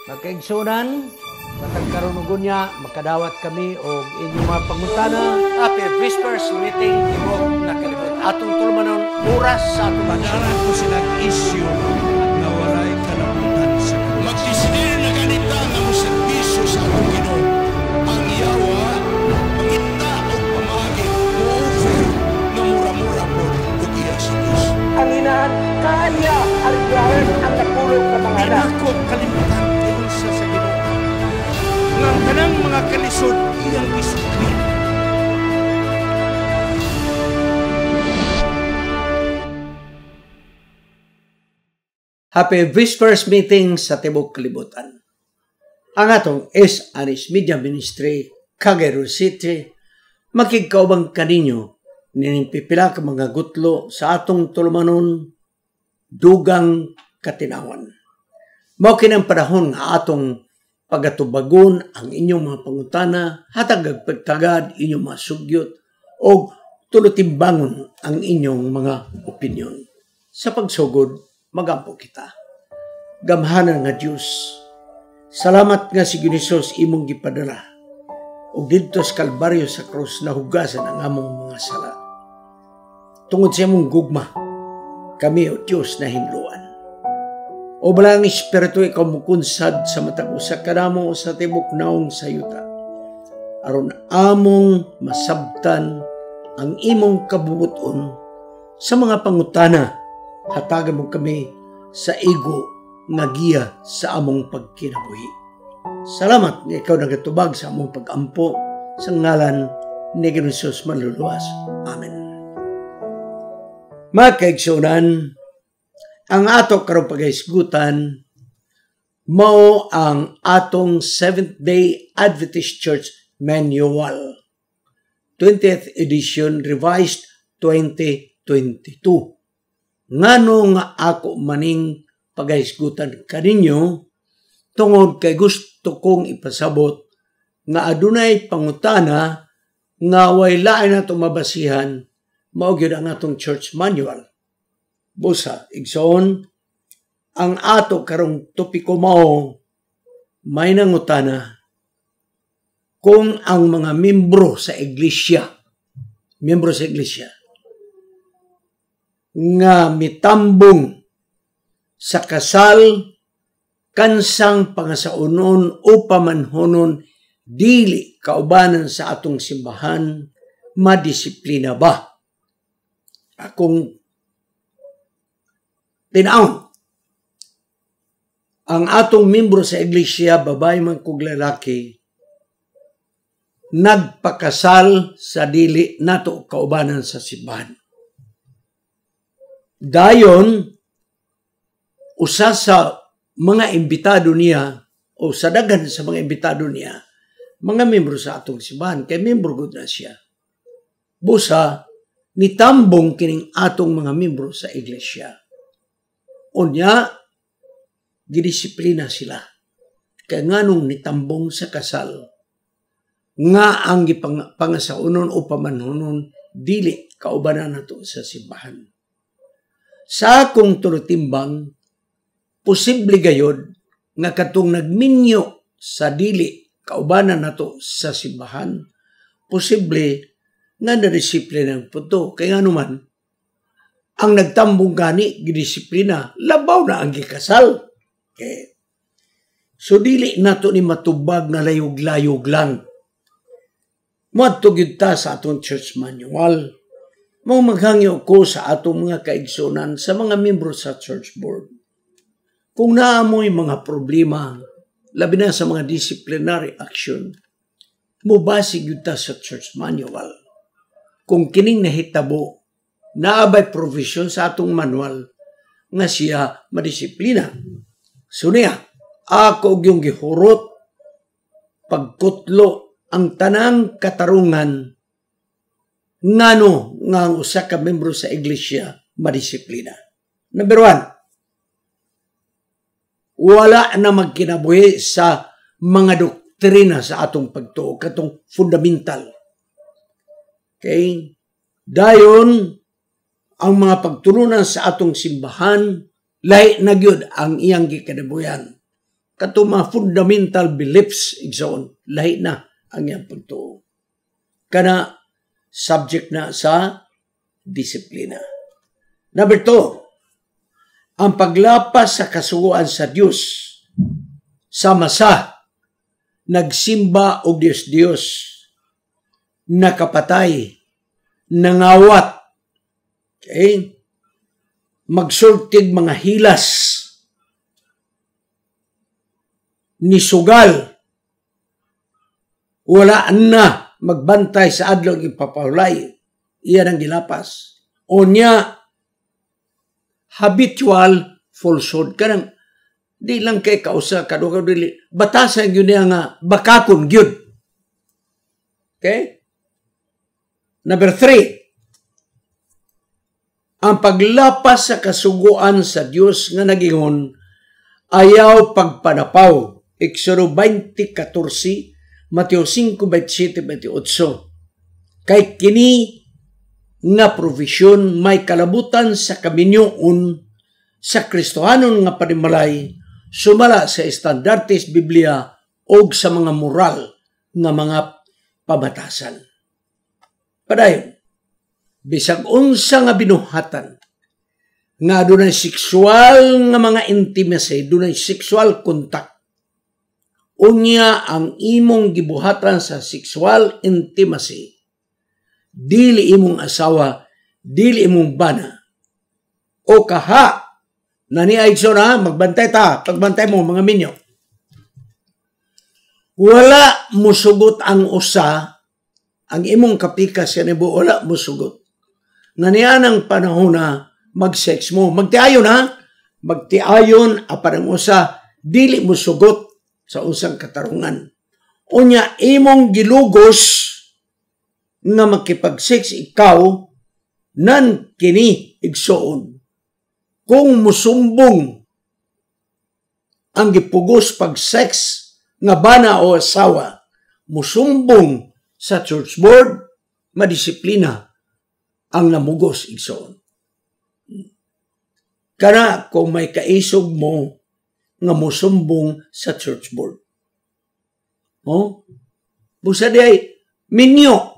Magkaigsunan, matag karunugon niya, makadawat kami o inyong mga pangutana. Happy Whispers Meeting Tibok na kalibot. Atong tulmanon oras sa atong Padaran ko silang issue na walay kalabutan sa Diyos. Magdesidir na ganita nga mo serbisyo sa atong Ginoo. Ang yawa, mangita o pamagi, mo-offer na mura-mura po ug iya sa Diyos. Ang inahan kanya aligaran ang napulog sa mga Di anak. na ko kalimutan tiyon sa Ginoo. Nga ang tanang mga kalisod iyang isukli. Happy Whispers Meeting sa Tibok Kalibutan. Ang atong Anis Media Ministry, Cagayan City, makigkaubang kaninyo, ninipipila ka mga gutlo sa atong tulumanon, dugang katinawan. Mao kinang panahon nga atong pagatubagon ang inyong mga pangutana, hatag pagtagad inyong mga sugyot, o tulutimbangon ang inyong mga opinyon. Sa pagsugod, magampo kita. Gamhanan nga Diyos, salamat nga si Ginisos imong gipadala, o dito sa Kalbaryo sa krus na hugasan ang among mga sala. Tungod sa imong gugma, kami o Diyos na hinluan. O balang Espiritu ikaw mukunsad sa matag usa kanamo sa tibok naong sayuta. Aron among masabtan ang imong kabubuton sa mga pangutana, hatagan mo kami sa igo nga giya sa among pagkinabuhi. Salamat nga ikaw nagatubag sa among pag-ampo sa ngalan ni Jesus manluluwas. Amen. Mga kaigsunan, ang ato karong pagahisgutan mao ang atong Seventh-day Adventist Church Manual, 20th edition, revised 2022. Ngano nga ako maning pagahisgutan kaninyo tungod kay gusto kong ipasabot nga adunay pangutana nga way lain nato mabasihan mao gyud ang atong church manual. Busa, igsoon, ang ato karong topiko mao may nangutana kung ang mga membro sa iglesia nga mitambong sa kasal kansang pangasaunon o pamanhonon dili kaubanan sa atong simbahan, madisiplina ba? Akong tinaon, ang atong membro sa iglesia, babae man kog lalaki, nagpakasal sa dili nato kaubanan sa simbahan. Dayon, usa sa mga imbitado niya o sa daghan sa mga imbitado niya, mga membro sa atong simbahan, kay membro gud na siya. Busa, nitambong kining atong mga membro sa iglesia. Unya, gidisiplina sila. Kaya nganong nitambong sa kasal, nga ang pangasaunon o pamanhonon, dili kaubanan nato sa simbahan. Sa akong tulutimbang, posible gayod nga katong nagminyo sa dili kaubanan nato sa simbahan, posible nga na-disiplina ng puto. Kaya naman, ang nagtambong gani, gidisiplina, labaw na ang gikasal. Okay. So, dili nato ni matubag na layog-layog lang. Matugid ta sa atong church manual. Mau maghangyo ko sa atong mga kaigsunan sa mga membro sa church board. Kung naamoy mga problema, labi na sa mga disciplinary action, mubasig yun ta sa church manual. Kung kining nahitabo, naabay provision sa atong manual nga siya madisiplina. So niya, ako yung gihurot, pagkutlo ang tanang katarungan ngano nga ang usa ka membro sa iglesia madisiplina. Number 1, wala na magkinabuhi sa mga doktrina sa atong pagtuo, katong fundamental. Okay? Dayon, ang mga pagtulunan sa atong simbahan, lahi na gyud ang iyang gikadabuyan. kato mga fundamental beliefs, igsoon, lahi na ang iyang pagtuo. Kana subject na sa disiplina. Number 2, ang paglapas sa kasuguan sa Dios sama sa nagsimba og Dios, nakapatay, nangawat, okay? Magsultig mga hilas, nisugal, wala na magbantay sa adlaw ipapahulay, iyan ang gilapas. O niya, habitual falsehood. Kanang, di lang kay kausa, kadwa dili, batasan yun niya nga, bakakon yun. Okay? Number 3, ang paglapas sa kasuguan sa Dios nga nagingon, ayaw pagpanapaw. Exodo 20:14, Mateo 5:27-28. Kay kini nga provision may kalabutan sa kaminyoon sa Kristohanon nga panimalay sumala sa estandartes Biblia o sa mga moral nga mga pabatasan. Padayon, bisag unsa nga binuhatan nga adunay sexual nga mga intimacy, dunay sexual contact, unya ang imong gibuhatan sa sexual intimacy, dili imong asawa, dili imong bana, o kaha, naniay so na, magbantay ta, pagbantay mo mga minyo. Wala musugot ang usa, ang imong kapikas yan ibo, wala musugot. Naniyan ang panahon na mag-sex mo, magtiayon ha, magtiayon apan ang usa, dili musugot sa usang katarungan. Unya, imong gilugos nga makipag-sex ikaw, nan kini igsoon. Kung musumbong ang gipugos pag-sex nga bana o asawa, musumbong sa church board, madisiplina ang namugos igsoon. Kana kung may kaisog mo nga musumbong sa church board. Oh? Busa di ay minyo.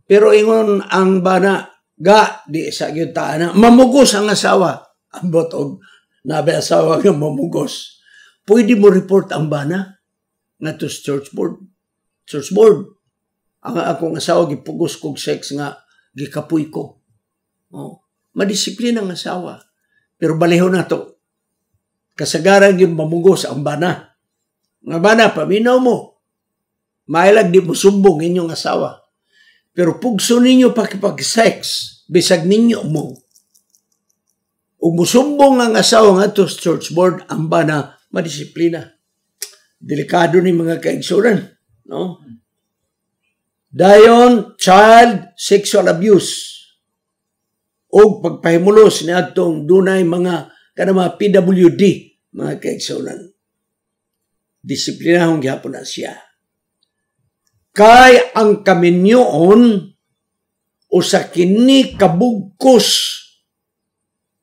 Pero ingon ang bana, ga, di sa gyutaan na, mamugos ang asawa. Ang botog, nabi asawa nga mamugos. Pwede mo report ang bana nga to church board. Church board. Ang akong asawa, gipugos kong sex nga, gikapuy ko. Oh. Madisiplina ang asawa. Pero baliho na to. Kasagaran yung mamugos ang bana. Nga bana, paminaw mo. Mailag di mo sumbong inyong asawa. Pero pugso ninyo pakipag-sex, bisag ninyo mo. O musumbong ang asawa nga to church board, ang bana, madisiplina. Delikado ni mga kaigsuran. No? Dayon, child sexual abuse. O pagpahimulos ni atong dunay mga kanama PWD, mga kaigsuran. Disiplinahong gihapon na siya. Kay ang kaminyoon o sa kini kabugkos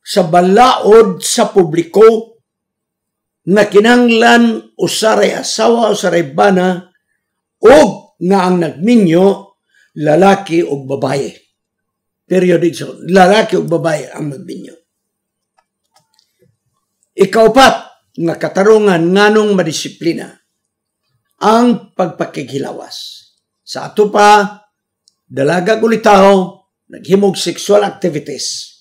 sa balaod sa publiko na kinanglan o saray asawa o saray bana o nga ang nagminyo lalaki o babae. Period so, lalaki o babae ang nagminyo. Ikaupat nga katarungan nganong madisiplina ang pagpakighilawas. Sa ato pa, dalaga kulitaw, naghimog sexual activities.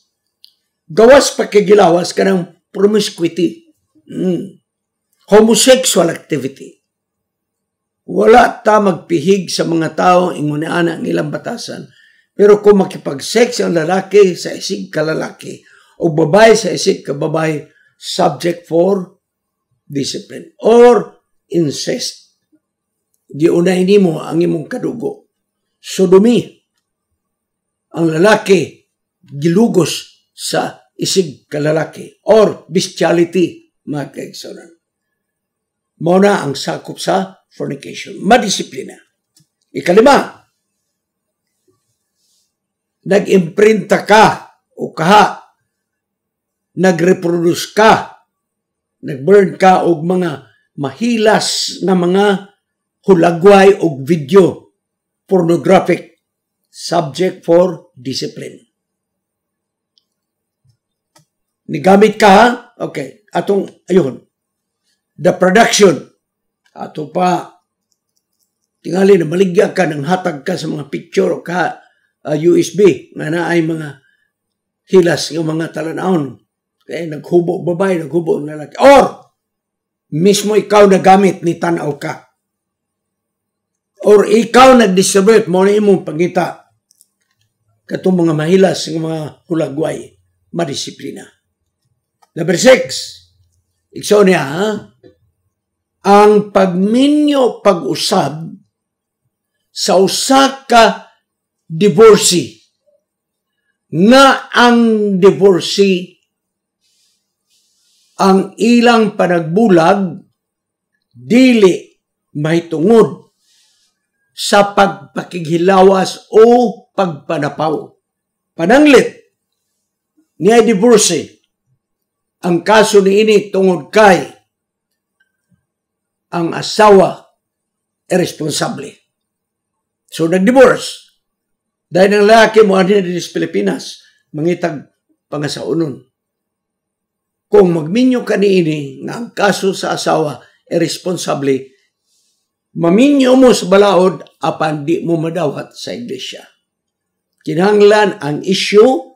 Gawas pagkighilawas ka ng promiscuity. Homosexual activity. Wala ta magpihig sa mga tao ingunaan ang ilang batasan. Pero kung makipag-sex ang lalaki sa isig kalalaki o babae sa isig kababae, subject for discipline or incest. Giunay nimo ang imong kadugo. Sodomy. Ang lalaki gilugos sa isig kalalaki or bestiality, mga kaigsunan. Mao na ang sakop sa fornication. Madisiplina. Ikalima, nag-imprinta ka o nag-reproduce ka, nag-burn ka og mga mahilas nga mga hulagway o video pornographic, subject for discipline. Nigamit ka, ha? Okay. Atong, ayun. The production. Ato pa, tingali na maligya ka ng hatag ka sa mga picture o ka USB nga na ay mga hilas ng mga talanahon. Okay? Naghubo babae, naghubo lalaki. Or, mismo ikaw na gamit ni tanaw ka. Or ikaw nag-distribute mo na imong pangita katong mga mahilas ng mga hulagway, madisiplina. Number 6, ikso niya, ha? Ang pagminyo pag-usab sa usa ka divorcee nga ang divorcee ang ilang panagbulag dili mahitungod sa pagpakighilawas o pagpanapaw. Pananglit niya divorcee ang kaso niini tungod kay ang asawa irresponsable. So, nag-divorce. Dahil ang lalaki mo adin sa Pilipinas, mangitag pangasaunon. Kung magminyo ka niini nga ang kaso sa asawa irresponsable, maminyo mo sa balaod apan di mo madawat sa iglesia. Kinahanglan ang issue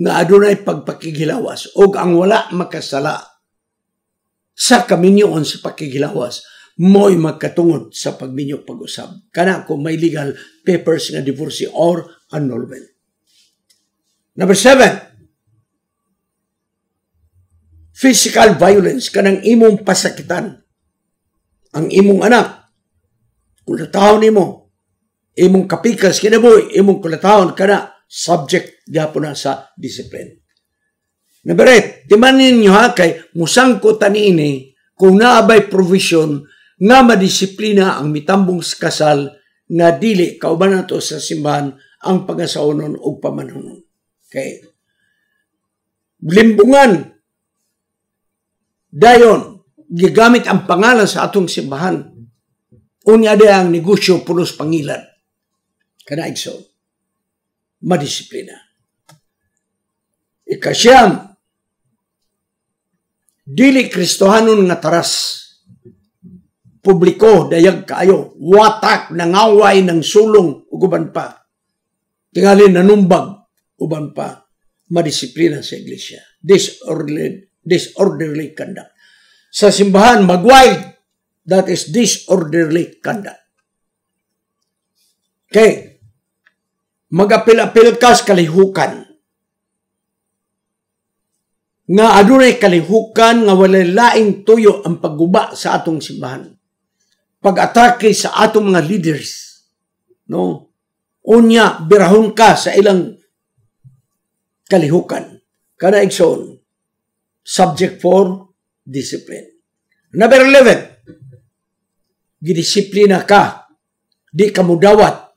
nga adunay pagpakighilawas o ang wala makasala sa kaminyoon sa pagkighilawas mo'y magkatungod sa pagminyo pag-usab. Kana kung may legal papers nga divorce or annulment. Number 7, physical violence, kanang imong pasakitan ang imong anak, kulatahon nimo, imong kapikas kinabuhi, imong kulatahon kana subject gyapon na sa discipline. Number 8, timanin nyo ha kay musangko taniini kung naabay provision nga madisiplina ang mitambong kasal nga dili kauban nato sa simbahan ang pangasaunon o pamanhunon. Okay. Limbungan dayon gigamit ang pangalan sa atong simbahan. Unya di ang negosyo pulos pangilan. Kana igsoon. Madisiplina. Ikasyam, dili Kristohanon nga taras. Publiko, dayag kaayo, watak, nangaway ng sulong, uban pa. Tingali nanumbag, uban pa. Madisiplina sa iglesia. Disorderly conduct. Sa simbahan, mag-wild. That is disorderly conduct. Okay. Mag-apil-apil ka sa kalihukan. Nga adunay kalihukan nga walay laing tuyo ang pagguba sa atong simbahan. Pag-atake sa atong mga leaders. No? Unya, birahon ka sa ilang kalihukan. Kana igsoon. Subject for discipline. Number 11. Gidisiplina ka. Di ka mudawat.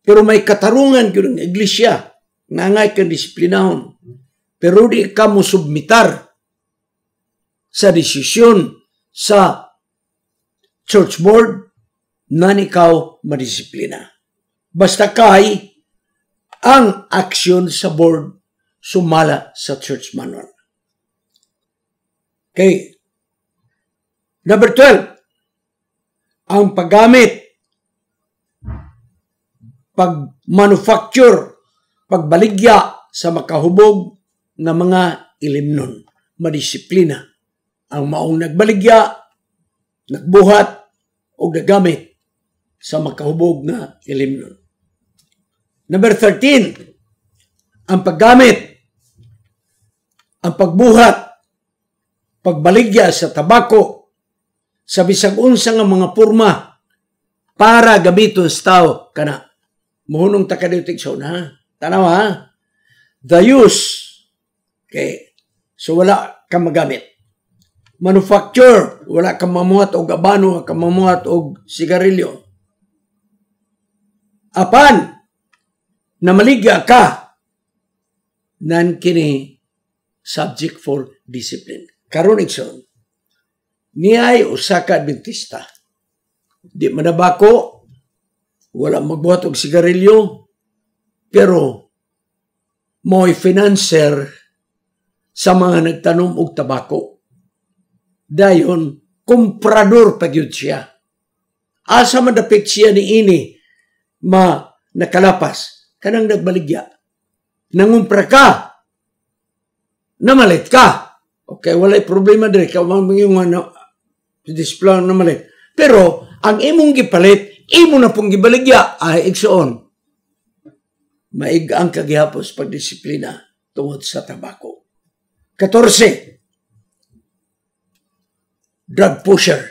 Pero may katarungan yun ng iglesia. Nangay kang disiplinahon. Pero di ka mo submitar sa desisyon sa church board na ikaw madisiplina. Basta kay ang aksyon sa board sumala sa church manual. Okay. Number 12. Ang paggamit, pag-manufacture, pagbaligya sa makahubog na mga ilimnon. Madisiplina. Ang maong nagbaligya, nagbuhat, o nagamit sa makahubog na ilimnon. Number 13. Ang paggamit, ang pagbuhat, pagbaligya sa tabako, sa bisag unsa nga mga porma para gamiton sa tao kana. Muhunong takadiutik sa una. Tanaw ha? The use. Okay. So wala ka magamit. Manufacture. Wala ka mamuhat o gabano, ka mamuhat o sigarilyo. Apan, namaligya ka, nan kini subject for discipline. Karon igsoon, niya'y usa ka Adventista. Di manabako, wala magbuhat og sigarilyo, pero mo'y financer sa mga nagtanom og tabako. Dayon, komprador pa gyud siya. Asa madapit siya ni ini nakalapas, kanang nagbaligya. Nangumpra ka, namalit ka. Okay, walay problema diri ka yung display namalit. Pero ang imong gipalit, imo na pong gibaligya, ay igsoon. Maig ang kagihapos pagdisiplina tungod sa tabako. 14. Drug pusher.